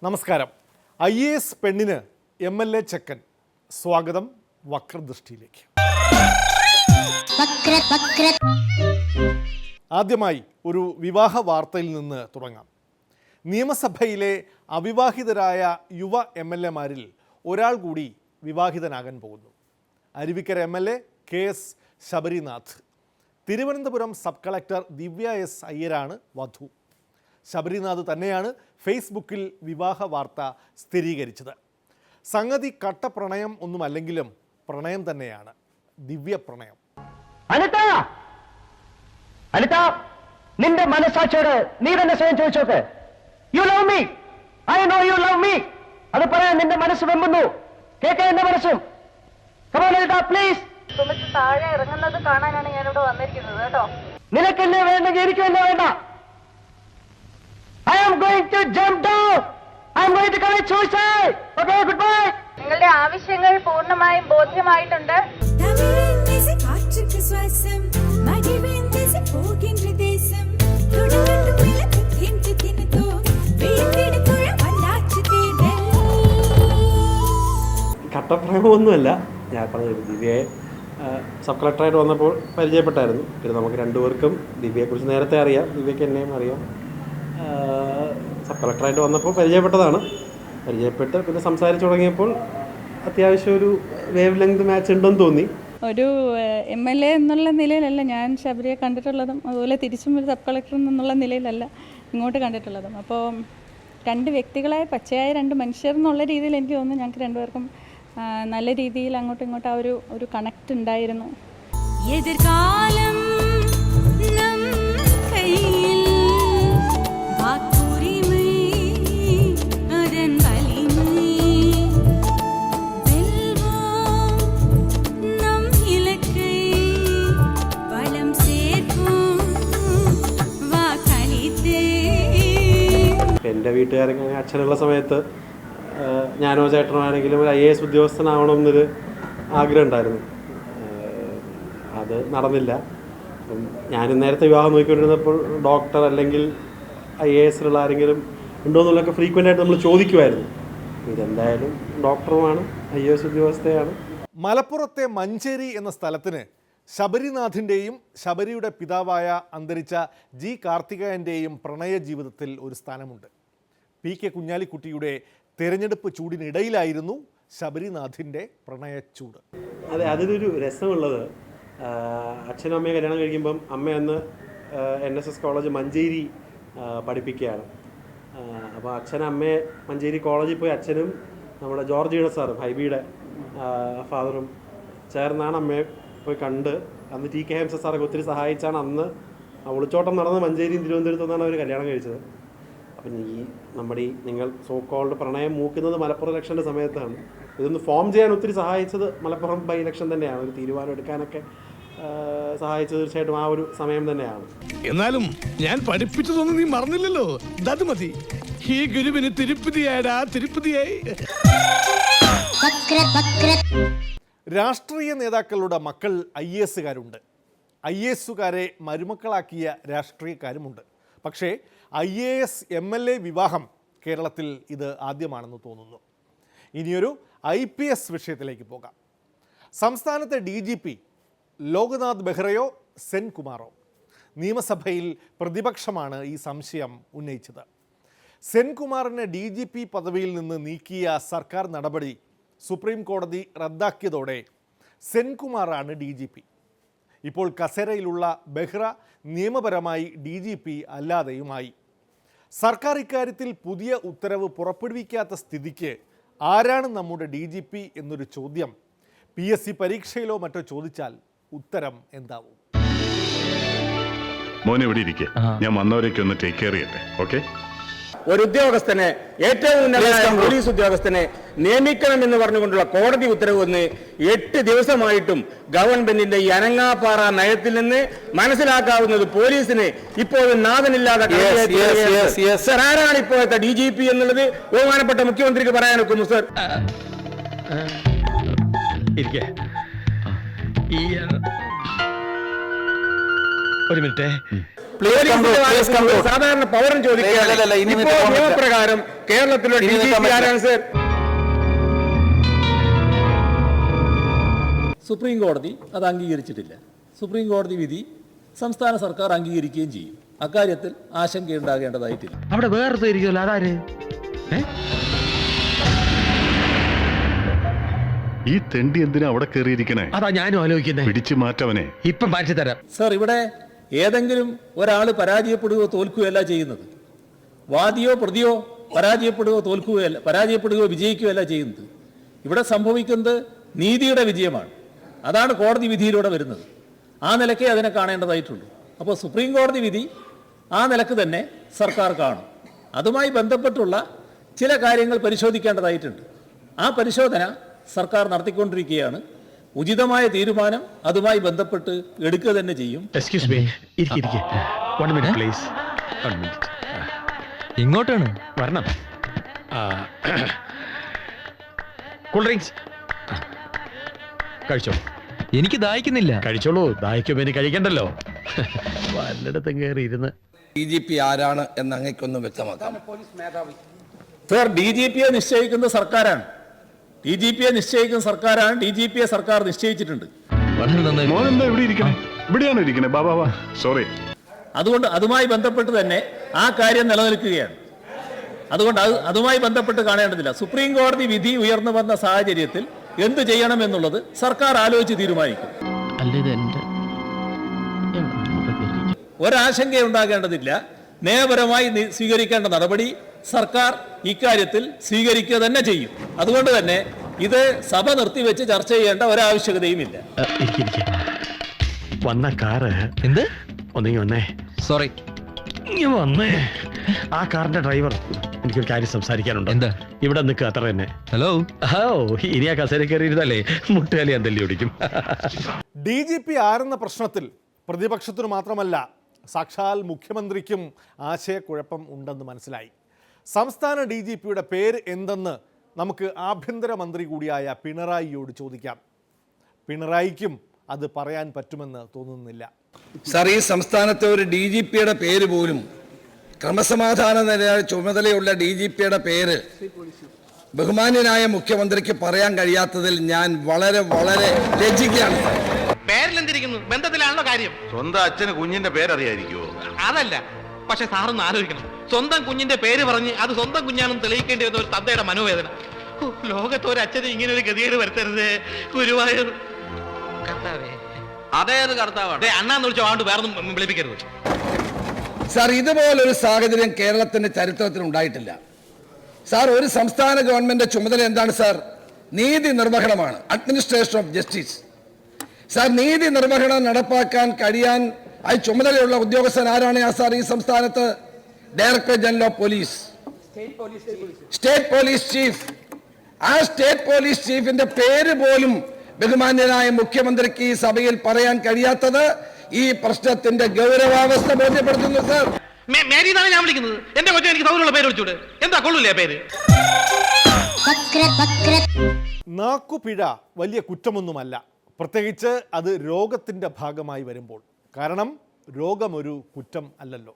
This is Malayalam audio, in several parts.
നമസ്കാരം. IAS പെണ്ണിന് MLA ചെക്കൻ. സ്വാഗതം വക്രദൃഷ്ടിയിലേക്ക്. ആദ്യമായി ഒരു വിവാഹ വാർത്തയിൽ നിന്ന് തുടങ്ങാം. നിയമസഭയിലെ അവിവാഹിതരായ യുവ MLA മാരിൽ ഒരാൾ കൂടി വിവാഹിതനാകാൻ പോകുന്നു. Aruvikkara MLA KS Sabarinath. Thiruvananthapuram sub collector Divya S അയ്യരാണ് വധു. ശബരിനാഥ് തന്നെയാണ് ഫേസ്ബുക്കിൽ വിവാഹ വാർത്ത സ്ഥിരീകരിച്ചത്. സംഗതി കട്ടപ്രണയം ഒന്നുമല്ലെങ്കിലും പ്രണയം തന്നെയാണ്, ദിവ്യ പ്രണയം. നിന്റെ മനസ്സാക്ഷിയോട് നീ തന്നെ സ്വയം ചോദിച്ചോക്ക്. You love me, I know you love me. അത് പറയാൻ നിന്റെ മനസ്സ് വെമ്പുന്നു, കേൾക്കാൻ എന്റെ മനസ്സും. പ്ലീസ്. താഴെ ഇറങ്ങുന്നത് കാണാനാണ് ഞാനിവിടെ വന്നിരിക്കുന്നത് കേട്ടോ. നിനക്കല്ലേ വേണ്ടെങ്കിൽ എനിക്കല്ലേ വേണ്ട. I am going to jump down. I am going to commit suicide. Okay, goodbye. നിങ്ങളുടെ ആവശ്യങ്ങൾ പൂർണ്ണമായും ബോധ്യമായിട്ടുണ്ട്. കട്ടപ്രേമമൊന്നുമല്ല. ഞാൻ പറഞ്ഞത് ദിവ്യയെ സബ് കളക്ടറായിട്ട് വന്നപ്പോൾ പരിചയപ്പെട്ടായിരുന്നു. പിന്നെ നമുക്ക് രണ്ടുപേർക്കും ദിവ്യയെക്കുറിച്ച് നേരത്തെ അറിയാം, ദിവ്യയ്ക്ക് എന്നെയും അറിയാം. സബ് കളക്ടറായിട്ട് വന്നപ്പോൾ പരിചയപ്പെട്ടതാണ്. പരിചയപ്പെട്ട് പിന്നെ സംസാരിച്ചു തുടങ്ങിയപ്പോൾ അത്യാവശ്യം ഒരു വേവ് ലെങ്ത് മാച്ച് ഉണ്ടെന്ന് തോന്നി. ഒരു MLA എന്നുള്ള നിലയിലല്ല ഞാൻ ശബരിയെ കണ്ടിട്ടുള്ളതും, അതുപോലെ തിരിച്ചും ഒരു സബ് കളക്ടർ എന്നുള്ള നിലയിലല്ല ഇങ്ങോട്ട് കണ്ടിട്ടുള്ളതും. അപ്പോൾ രണ്ട് വ്യക്തികളായ പച്ചയായ രണ്ട് മനുഷ്യർ എന്നുള്ള രീതിയിൽ എനിക്ക് തോന്നുന്നു ഞങ്ങൾക്ക് രണ്ടുപേർക്കും നല്ല രീതിയിൽ അങ്ങോട്ടും ഇങ്ങോട്ടും ആ ഒരു കണക്റ്റ് ഉണ്ടായിരുന്നു. എതിർകാലം എൻ്റെ വീട്ടുകാരൊക്കെ അച്ഛനുള്ള സമയത്ത് ഞാനോ ചേട്ടനോ ആണെങ്കിലും ഒരു IAS ഉദ്യോഗസ്ഥനാവണമെന്നൊരു ആഗ്രഹം ഉണ്ടായിരുന്നു. അത് നടന്നില്ല. അപ്പം ഞാനും നേരത്തെ വിവാഹം നോക്കിക്കൊണ്ടിരുന്നപ്പോൾ ഡോക്ടർ അല്ലെങ്കിൽ IASലുള്ള ആരെങ്കിലും ഉണ്ടോ എന്നുള്ളതൊക്കെ ഫ്രീക്വൻ്റ് ആയിട്ട് നമ്മൾ ചോദിക്കുമായിരുന്നു. ഇതെന്തായാലും ഡോക്ടറുമാണ്, IAS ഉദ്യോഗസ്ഥയാണ്. മലപ്പുറത്തെ മഞ്ചേരി എന്ന സ്ഥലത്തിന് ശബരിനാഥിൻ്റെയും ശബരിയുടെ പിതാവായ അന്തരിച്ച G കാർത്തികേയൻ്റെയും പ്രണയ ജീവിതത്തിൽ ഒരു സ്ഥാനമുണ്ട്. PK കുഞ്ഞാലിക്കുട്ടിയുടെ തെരഞ്ഞെടുപ്പ് ചൂടിനിടയിലായിരുന്നു ശബരിനാഥിൻ്റെ പ്രണയച്ചൂട്. അതെ, അതിലൊരു രസമുള്ളത്, അച്ഛനും അമ്മയെ കല്യാണം കഴിക്കുമ്പം അമ്മ അന്ന് NSS കോളേജ് മഞ്ചേരി പഠിപ്പിക്കുകയാണ്. അപ്പോൾ അച്ഛനും അമ്മയെ മഞ്ചേരി കോളേജിൽ പോയി അച്ഛനും നമ്മുടെ ജോർജ് സാറും ഹൈബിയുടെ ഫാദറും ചേർന്നാണ് അമ്മയെ പോയി കണ്ട്. അന്ന് TK ഹംസ സാറൊക്കെ ഒത്തിരി സഹായിച്ചാണ് അന്ന് ഒളിച്ചോട്ടം നടന്ന് മഞ്ചേരിയും തിരുവനന്തപുരത്തു നിന്നാണ് അവർ കല്യാണം കഴിച്ചത്. അപ്പം നമ്മുടെ നിങ്ങൾ സോ കോൾഡ് പ്രണയം മൂക്കുന്നത് മലപ്പുറം ഇലക്ഷൻ്റെ സമയത്താണ്. ഇതൊന്ന് ഫോം ചെയ്യാൻ ഒത്തിരി സഹായിച്ചത് മലപ്പുറം ബൈ ഇലക്ഷൻ തന്നെയാണ്. ഒരു തീരുമാനം എടുക്കാനൊക്കെ സഹായിച്ചത് തീർച്ചയായിട്ടും ആ ഒരു സമയം തന്നെയാണ്. എന്നാലും ഞാൻ പഠിപ്പിച്ചതൊന്നും നീ മറന്നില്ലല്ലോ. അത് മതി. ഈ ഗുരുവിന് തിരുപ്പതിയായടാ, തിരുപ്പതിയായി. രാഷ്ട്രീയ നേതാക്കളുടെ മക്കൾ IASകാരുണ്ട്. IASകാരെ മരുമക്കളാക്കിയ രാഷ്ട്രീയക്കാരുമുണ്ട്. പക്ഷേ IAS MLA വിവാഹം കേരളത്തിൽ ഇത് ആദ്യമാണെന്ന് തോന്നുന്നു. ഇനിയൊരു IPS വിഷയത്തിലേക്ക് പോകാം. സംസ്ഥാനത്തെ DGP ലോക്നാഥ് ബെഹ്റയോ സെൻകുമാറോ? നിയമസഭയിൽ പ്രതിപക്ഷമാണ് ഈ സംശയം ഉന്നയിച്ചത്. സെൻകുമാറിനെ DGP പദവിയിൽ നിന്ന് നീക്കിയ സർക്കാർ നടപടി സുപ്രീം കോടതി റദ്ദാക്കിയതോടെ സെൻകുമാറാണ് DGP. ഇപ്പോൾ കസേരയിലുള്ള ബെഹ്റ നിയമപരമായി DGP അല്ലാതെയുമായി. സർക്കാർ ഇക്കാര്യത്തിൽ പുതിയ ഉത്തരവ് പുറപ്പെടുവിക്കാത്ത സ്ഥിതിക്ക് ആരാണ് നമ്മുടെ DGP എന്നൊരു ചോദ്യം PSC പരീക്ഷയിലോ മറ്റോ ചോദിച്ചാൽ ഉത്തരം എന്താവും? മോനെ ഇവിടെ ഇരിക്കെ, ഞാൻ വന്നവരേക്ക് ഒന്ന് ടേക്ക് കെയർ ചെയ്യട്ടെ. ഓക്കെ. ഒരു ഉദ്യോഗസ്ഥനെ, ഏറ്റവും ഉന്നതനായ പോലീസ് ഉദ്യോഗസ്ഥനെ നിയമിക്കണമെന്ന് പറഞ്ഞുകൊണ്ടുള്ള കോടതി ഉത്തരവ് വന്ന് 8 ദിവസമായിട്ടും ഗവൺമെന്റിന്റെ ഈ അനങ്ങാപ്പാറ നയത്തിൽ നിന്ന് മനസ്സിലാക്കാവുന്നത് പോലീസിന് ഇപ്പോഴും നാഥനില്ലാതെ സർ. ആരാണ് ഇപ്പോഴത്തെ DGP എന്നുള്ളത് ബഹുമാനപ്പെട്ട മുഖ്യമന്ത്രിക്ക് പറയാനൊക്കുന്നു സർ. ഇരിക്കേ. ഒരു മിനിറ്റ്. സാധാരണ പൗരൻ ചോദിക്കുകയാണ്, ഇപ്പോൾ നിയമപ്രകാരം കേരളത്തിലെ DGP ആരാണ് സർ? സുപ്രീം കോടതി അത് അംഗീകരിച്ചിട്ടില്ല. സുപ്രീം കോടതി വിധി സംസ്ഥാന സർക്കാർ അംഗീകരിക്കുകയും ചെയ്യും. അക്കാര്യത്തിൽ ആശങ്കയുണ്ടാകേണ്ടതായിട്ടില്ല. അവിടെ വേറെ ഇരിക്കുമല്ലോ, അതാര്? ഈ തെണ്ടി എന്തിനാ അവിടെ കയറിയിരിക്കണേ? അതാ ഞാനും ആലോചിക്കുന്നത്. പിടിച്ചു മാറ്റവനെ. ഇപ്പം മാറ്റി തരാം. സർ, ഇവിടെ ഏതെങ്കിലും ഒരാൾ പരാജയപ്പെടുകയോ തോൽക്കുകയല്ല ചെയ്യുന്നത്. വാദിയോ പ്രതിയോ പരാജയപ്പെടുകയോ വിജയിക്കുകയല്ല ചെയ്യുന്നത്. ഇവിടെ സംഭവിക്കുന്നത് നീതിയുടെ വിജയമാണ്. അതാണ് കോടതി വിധിയിലൂടെ വരുന്നത്. ആ നിലയ്ക്കേ അതിനെ കാണേണ്ടതായിട്ടുള്ളൂ. അപ്പോൾ സുപ്രീം കോടതി വിധി ആ നിലക്ക് തന്നെ സർക്കാർ കാണും. അതുമായി ബന്ധപ്പെട്ടുള്ള ചില കാര്യങ്ങൾ പരിശോധിക്കേണ്ടതായിട്ടുണ്ട്. ആ പരിശോധന സർക്കാർ നടത്തിക്കൊണ്ടിരിക്കുകയാണ്. ഉചിതമായ തീരുമാനം അതുമായി ബന്ധപ്പെട്ട് എടുക്കുക തന്നെ ചെയ്യും. എക്സ്ക്യൂസ് മീ, ഇരിക്കെ. 1 മിനിറ്റ് പ്ലീസ്. 1 മിനിറ്റ്. ഇങ്ങോട്ടാണ് വരണം. കൂൾ ഡ്രിങ്ക്സ് കഴിച്ചോ. എനിക്ക് ദാഹിക്കുന്നില്ല. കഴിച്ചോളൂ, ദാഹിക്കുമ്പോൾ എനിക്ക് കഴിക്കണ്ടല്ലോ. വല്ലയിടത്തും കയറി ഇരുന്ന്. DGP ആരാണ് എന്ന് അങ്ങേക്കൊന്നും വ്യക്തമാക്കാം. സർ, DGPയെ നിശ്ചയിക്കുന്ന സർക്കാരാണ്. DGPയെ സർക്കാർ നിശ്ചയിച്ചിട്ടുണ്ട്. മോനെന്താ ഇവിടെ ഇരിക്കണേ? ഇവിടെയാണോ ഇരിക്കണേ? ബാബാ സോറി. അതുകൊണ്ട് അതുമായി ബന്ധപ്പെട്ട് തന്നെ ആ കാര്യം നിലനിൽക്കുകയാണ്. അതുകൊണ്ട് അതുമായി ബന്ധപ്പെട്ട് കാണേണ്ടതില്ല. സുപ്രീം കോടതി വിധി ഉയർന്നു വന്ന സാഹചര്യത്തിൽ എന്ത് ചെയ്യണമെന്നുള്ളത് സർക്കാർ ആലോചിച്ച് തീരുമാനിക്കും. ഒരാശങ്കയുണ്ടാകേണ്ടതില്ല. നിയമപരമായി സ്വീകരിക്കേണ്ട നടപടി സർക്കാർ ഇക്കാര്യത്തിൽ സ്വീകരിക്കുക തന്നെ ചെയ്യും. അതുകൊണ്ട് തന്നെ ഇത് സഭ നിർത്തിവെച്ച് ചർച്ച ചെയ്യേണ്ട ഒരാവശ്യകതയുമില്ല. വന്ന കാറ് എന്ത് ഒന്നേ സോറി വന്നേ. ആ കാറിന്റെ ഡ്രൈവർ, എനിക്കൊരു കാര്യം സംസാരിക്കാനുണ്ട്. എന്താ? ഇവിടെ നിൽക്കുക, അത്ര തന്നെ. ഹലോ. ഇനി ആ കസേര കയറിയിരുന്നല്ലേ മുട്ടുകാലി ഞാൻ തല്ലി ഓടിക്കും. DGP ആരെന്ന പ്രശ്നത്തിൽ പ്രതിപക്ഷത്തിനു മാത്രമല്ല സാക്ഷാൽ മുഖ്യമന്ത്രിക്കും ആശയക്കുഴപ്പം ഉണ്ടെന്ന് മനസ്സിലായി. സംസ്ഥാന DGPയുടെ പേര് എന്തെന്ന് നമുക്ക് ആഭ്യന്തരമന്ത്രി കൂടിയായ പിണറായിയോട് ചോദിക്കാം. പിണറായിക്കും അത് പറയാൻ പറ്റുമെന്ന് തോന്നുന്നില്ല. സർ, ഈ സംസ്ഥാനത്തെ ഒരു DGPയുടെ പേര് പോലും, ക്രമസമാധാന നില ചുമതലയുള്ള DGPയുടെ പേര് ബഹുമാന്യനായ മുഖ്യമന്ത്രിക്ക് പറയാൻ കഴിയാത്തതിൽ ഞാൻ വളരെ വളരെ ലജ്ജിക്കുകയാണ്. പേരിലെന്തിരിക്കുന്നു? ബന്ധത്തിലാണല്ലോ കാര്യം. സ്വന്തം അച്ഛന് കുഞ്ഞിന്റെ പേരറിയായിരിക്കുമോ? അതല്ല, പക്ഷെ സാറൊന്ന് ആലോചിക്കണം. സ്വന്തം കുഞ്ഞിന്റെ പേര് പറഞ്ഞ് അത് സ്വന്തം കുഞ്ഞാണെന്ന് തെളിയിക്കേണ്ടി വരുന്ന ഒരു തന്തയുടെ മനോവേദന. ലോകത്ത് ഒരു അച്ഛന് ഇങ്ങനെ ഒരു ഗതികേട് വരുത്തരുത് ഗുരുവായൂർ. അതേത് കർത്താവാണ്? അണ്ണാന്ന് വിളിച്ചോ, ആണ്ട് വേറൊന്നും വിളിപ്പിക്കരുത്. സാർ, ഇതുപോലൊരു സാഹചര്യം കേരളത്തിന്റെ ചരിത്രത്തിൽ ഉണ്ടായിട്ടില്ല. സാർ, ഒരു സംസ്ഥാന ഗവൺമെന്റ് ചുമതല എന്താണ് സാർ? നീതി നിർവഹണമാണ്, അഡ്മിനിസ്ട്രേഷൻ ഓഫ് ജസ്റ്റിസ്. സാർ, നീതി നിർവഹണം നടപ്പാക്കാൻ കഴിയാൻ അത് ചുമതലയുള്ള ഉദ്യോഗസ്ഥൻ ആരാണ് സാർ ഈ സംസ്ഥാനത്ത്? Director general of police, state police chief. ആ സ്റ്റേറ്റ് പോലീസ് ചീഫിന്റെ പേര് പോലും ബഹുമാന്യനായ മുഖ്യമന്ത്രിക്ക് ഈ സഭയിൽ പറയാൻ കഴിയാത്തത് ഈ പ്രശ്നത്തിന്റെ ഗൗരവാവസ്ഥ ബോധ്യപ്പെടുത്തുന്നു സാർ. മേരിന്നാണ് ഞാൻ വിളിക്കുന്നത്. എന്റെ കൊച്ചു എനിക്ക് സൗകര്യമുള്ള പേര് വിളിച്ചൂടെ? എന്താ കൊള്ളൂലേ പേര്? നാക്കുപിഴ വലിയ കുറ്റമൊന്നുമല്ല, പ്രത്യേകിച്ച് അത് രോഗത്തിൻ്റെ ഭാഗമായി വരുമ്പോൾ. കാരണം രോഗമൊരു കുറ്റം അല്ലല്ലോ.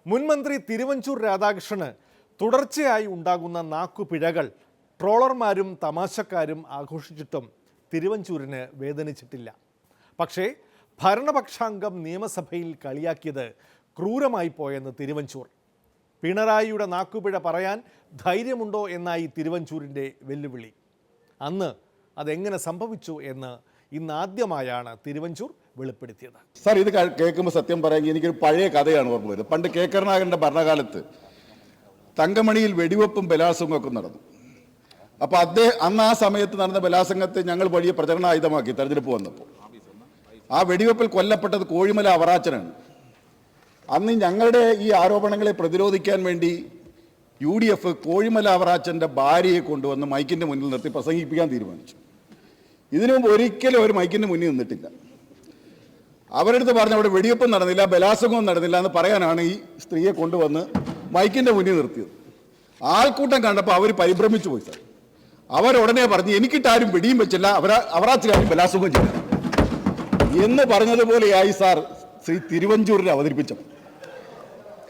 മുൻമന്ത്രി തിരുവഞ്ചൂർ രാധാകൃഷ്ണന് തുടർച്ചയായി ഉണ്ടാകുന്ന നാക്കുപിഴകൾ ട്രോളർമാരും തമാശക്കാരും ആഘോഷിച്ചിട്ടും തിരുവഞ്ചൂരിന് വേദനിച്ചിട്ടില്ല. പക്ഷേ ഭരണപക്ഷാംഗം നിയമസഭയിൽ കളിയാക്കിയത് ക്രൂരമായി പോയെന്ന് തിരുവഞ്ചൂർ. പിണറായിയുടെ നാക്കുപിഴ പറയാൻ ധൈര്യമുണ്ടോ എന്നായി തിരുവഞ്ചൂരിൻ്റെ വെല്ലുവിളി. അന്ന് അതെങ്ങനെ സംഭവിച്ചു എന്ന് ഇന്നാദ്യമായാണ് തിരുവഞ്ചൂർ വെളിപ്പെടുത്തിയത്. സാർ, ഇത് കേൾക്കുമ്പോൾ സത്യം പറയാമെങ്കിൽ എനിക്കൊരു പഴയ കഥയാണ് ഓർമ്മ വരുന്നത്. പണ്ട് കെ കരുണാകരൻ്റെ ഭരണകാലത്ത് തങ്കമണിയിൽ വെടിവെപ്പും ബലാത്സംഗവും ഒക്കെ നടന്നു. അപ്പോൾ അന്ന് ആ സമയത്ത് നടന്ന ബലാത്സംഗത്തെ ഞങ്ങൾ വലിയ പ്രചരണായുധമാക്കി തെരഞ്ഞെടുപ്പ് വന്നപ്പോൾ. ആ വെടിവെപ്പിൽ കൊല്ലപ്പെട്ടത് കോഴിമല അവറാച്ചനാണ്. അന്ന് ഞങ്ങളുടെ ഈ ആരോപണങ്ങളെ പ്രതിരോധിക്കാൻ വേണ്ടി UDF കോഴിമല അവറാച്ചൻ്റെ ഭാര്യയെ കൊണ്ടുവന്ന് മൈക്കിൻ്റെ മുന്നിൽ നിർത്തി പ്രസംഗിപ്പിക്കാൻ തീരുമാനിച്ചു. ഇതിനു മുമ്പ് ഒരിക്കലും അവർ മൈക്കിൻ്റെ മുന്നിൽ നിന്നിട്ടില്ല. അവരെടുത്ത് പറഞ്ഞ അവിടെ വെടിവെപ്പും നടന്നില്ല, ബലാത്സംഗവും നടന്നില്ല എന്ന് പറയാനാണ് ഈ സ്ത്രീയെ കൊണ്ടുവന്ന് മൈക്കിൻ്റെ മുന്നിൽ നിർത്തിയത്. ആൾക്കൂട്ടം കണ്ടപ്പോൾ അവർ പരിഭ്രമിച്ചു പോയി സാർ. അവരുടനെ പറഞ്ഞ് എനിക്കിട്ടാരും പിടിയും വെച്ചില്ല, അവറാച്ചുകാരും ബലാത്സംഗം ചെയ്തു എന്ന് പറഞ്ഞതുപോലെയായി സാർ ശ്രീ തിരുവഞ്ചൂരിനെ അവതരിപ്പിച്ചത്.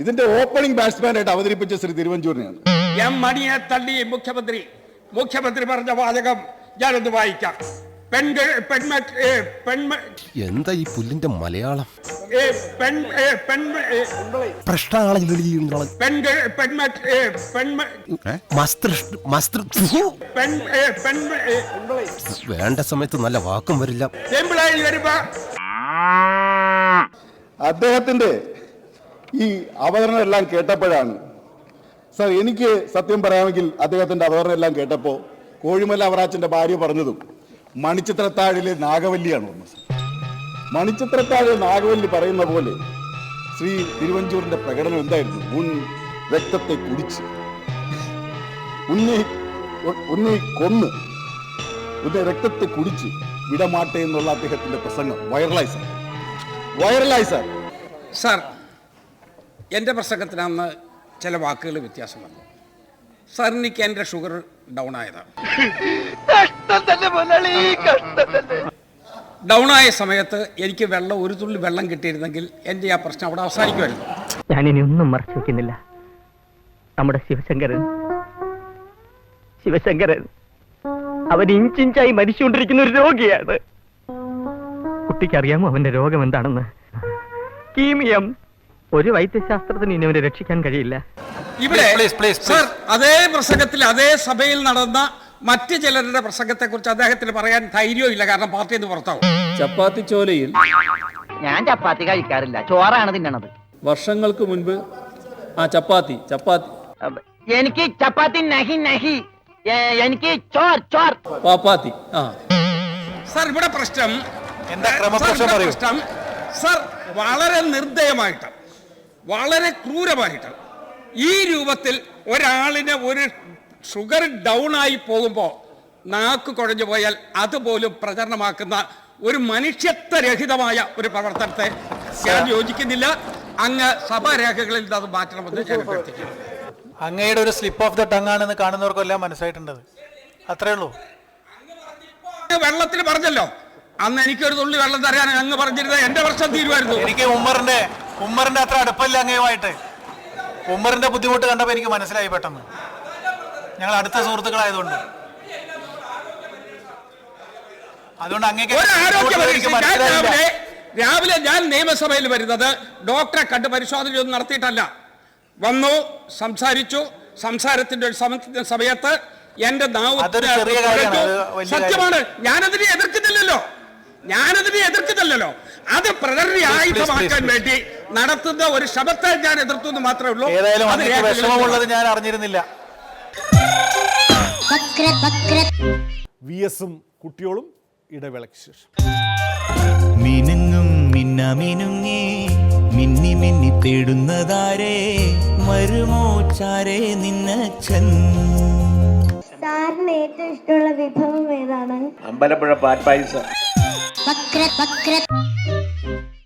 ഇതിന്റെ ഓപ്പണിംഗ് ബാറ്റ്സ്മാനായിട്ട് അവതരിപ്പിച്ച ശ്രീ തിരുവഞ്ചൂരിനെയാണ്. എം മണിയെ തള്ളി മുഖ്യമന്ത്രി പറഞ്ഞ വാചകം ഞാനൊന്ന് വായിക്കാം. എന്താ ഈ പുല്ലിന്റെ മലയാളം? വേണ്ട സമയത്ത് നല്ല വാക്കും വരില്ല. അദ്ദേഹത്തിന്റെ ഈ അവതരണം എല്ലാം കേട്ടപ്പോഴാണ് സാർ, എനിക്ക് സത്യം പറയാമെങ്കിൽ അദ്ദേഹത്തിന്റെ അവതരണം എല്ലാം കേട്ടപ്പോൾ കോഴിമല അവറാച്ചന്റെ ഭാര്യ പറഞ്ഞതും മണിച്ചിത്രത്താഴിലെ നാഗവല്ലിയാണ് ഓർമ്മ. മണിച്ചിത്രത്താഴിലെ നാഗവല്ലി പറയുന്ന പോലെ ശ്രീ തിരുവഞ്ചൂരിന്റെ പ്രകടനം എന്തായിരുന്നു? രക്തത്തെ കുടിച്ച് ഉന്നി കൊന്ന് രക്തത്തെ കുടിച്ച് വിടമാട്ടെ എന്നുള്ള അദ്ദേഹത്തിന്റെ പ്രസംഗം വൈറലായി സാർ. സാർ, എൻ്റെ പ്രസംഗത്തിനന്ന് ചില വാക്കുകൾ വ്യത്യാസം വന്നു. സാർ, എനിക്ക് എൻ്റെ ഷുഗർ ഡൗൺ ആയതാണ്. ഡൗൺ ആയ സമയത്ത് എനിക്ക് ഒരു തുള്ളി വെള്ളം കിട്ടിയിരുന്നെങ്കിൽ എൻ്റെ ആ പ്രശ്നം അവിടെ അവസാനിക്കുമായിരുന്നു. ഞാനിനി ഒന്നും മറച്ചു വെക്കുന്നില്ല. നമ്മുടെ ശിവശങ്കരൻ അവൻ ഇഞ്ചിഞ്ചായി മരിച്ചുകൊണ്ടിരിക്കുന്ന ഒരു രോഗിയാണ്. കുട്ടിക്കറിയാമോ അവന്റെ രോഗം എന്താണെന്ന്? കീമിയം. ഒരു വൈദ്യശാസ്ത്രത്തിന് ഇനി അവനെ രക്ഷിക്കാൻ കഴിയില്ല. ഇവിടെ സാർ, അതേ പ്രസംഗത്തിൽ അതേ സഭയിൽ നടന്ന മറ്റു ചിലരുടെ പ്രസംഗത്തെ കുറിച്ച് അദ്ദേഹത്തിന് പറയാൻ ധൈര്യമില്ല. കാരണം പാർട്ടി എന്ന് പുറത്താവും. ചപ്പാത്തി ചോലയിൽ ഞാൻ ചപ്പാത്തി കഴിക്കാറില്ല, ചോറാണ് തിന്നണത്. വർഷങ്ങൾക്ക് മുൻപ് ആ ചപ്പാത്തി എനിക്ക് ചപ്പാത്തി നഹി നഹി, എനിക്ക് ചോർ ചോർ പാപ്പാത്തി. സാർ, ഇവിടെ പ്രശ്നം സാർ വളരെ നിർദ്ദയമായിട്ട്, വളരെ ക്രൂരമായിട്ട് ഈ രൂപത്തിൽ ഒരാളിന് ഒരു ഷുഗർ ഡൗൺ ആയി പോകുമ്പോൾ നാക്ക് കുഴഞ്ഞു പോയാൽ അതുപോലും പ്രചരണമാക്കുന്ന ഒരു മനുഷ്യത്വരഹിതമായ ഒരു പ്രവർത്തനത്തെ ഞാൻ യോജിക്കുന്നില്ല. അങ്ങ് സഭാരേഖകളിൽ അത് മാറ്റണമെന്ന് ഞാൻ അഭ്യർത്ഥിക്കുന്നു. അങ്ങയുടെ ഒരു സ്ലിപ്പ് ഓഫ് ദ ടങ് ആണെന്ന് കാണുന്നവർക്കെല്ലാം മനസ്സിലായിട്ടുണ്ട്. അത്രേ ഉള്ളൂ. വെള്ളത്തിന് പറഞ്ഞല്ലോ, അന്ന് എനിക്കൊരു തുള്ളി വെള്ളം തരാൻ അങ്ങ് പറഞ്ഞിരുന്നത് എന്റെ വർഷം തീരുമായിരുന്നു. എനിക്ക് ഉമ്മറിന്റെ അത്ര അടുപ്പമില്ല അങ്ങയുമായിട്ട്. ഉമ്മറിന്റെ ബുദ്ധിമുട്ട് കണ്ടപ്പോൾ എനിക്ക് മനസ്സിലായി പെട്ടെന്ന്. ഞങ്ങൾ അടുത്ത സുഹൃത്തുക്കളായതുകൊണ്ട്. രാവിലെ ഞാൻ നിയമസഭയിൽ വരുന്നത് ഡോക്ടറെ കണ്ട് പരിശോധനയൊന്നും നടത്തിയിട്ടല്ല. വന്നു, സംസാരിച്ചു. സംസാരത്തിന്റെ ഒരു സമയത്ത് എന്റെ സത്യമാണ്, ഞാനതിനെ എതിർക്കുന്നില്ലല്ലോ. അത് പ്രകടന ആയുധമാക്കാൻ വേണ്ടി നടത്തുന്ന ഒരു ശ്രമത്തെ ഞാൻ എതിർത്തു എന്ന് മാത്രമേ ഉള്ളൂ. വിഷമമുള്ളത് ഞാൻ അറിഞ്ഞിരുന്നില്ല. VS-ഉം കുട്ടിയോളും ഇടവേളയ്ക്ക് ശേഷം. മിനുങ്ങും മിന്നമിനുങ്ങി മിന്നി മിന്നി തേടുന്നതാരേ, വരുമോ ചാരേ നിന്നച്ഛൻ? സാറിന് ഏറ്റവും ഇഷ്ടമുള്ള വിഭവം ഏതാണ്? അമ്പലപ്പുഴ പാൽപ്പായസം.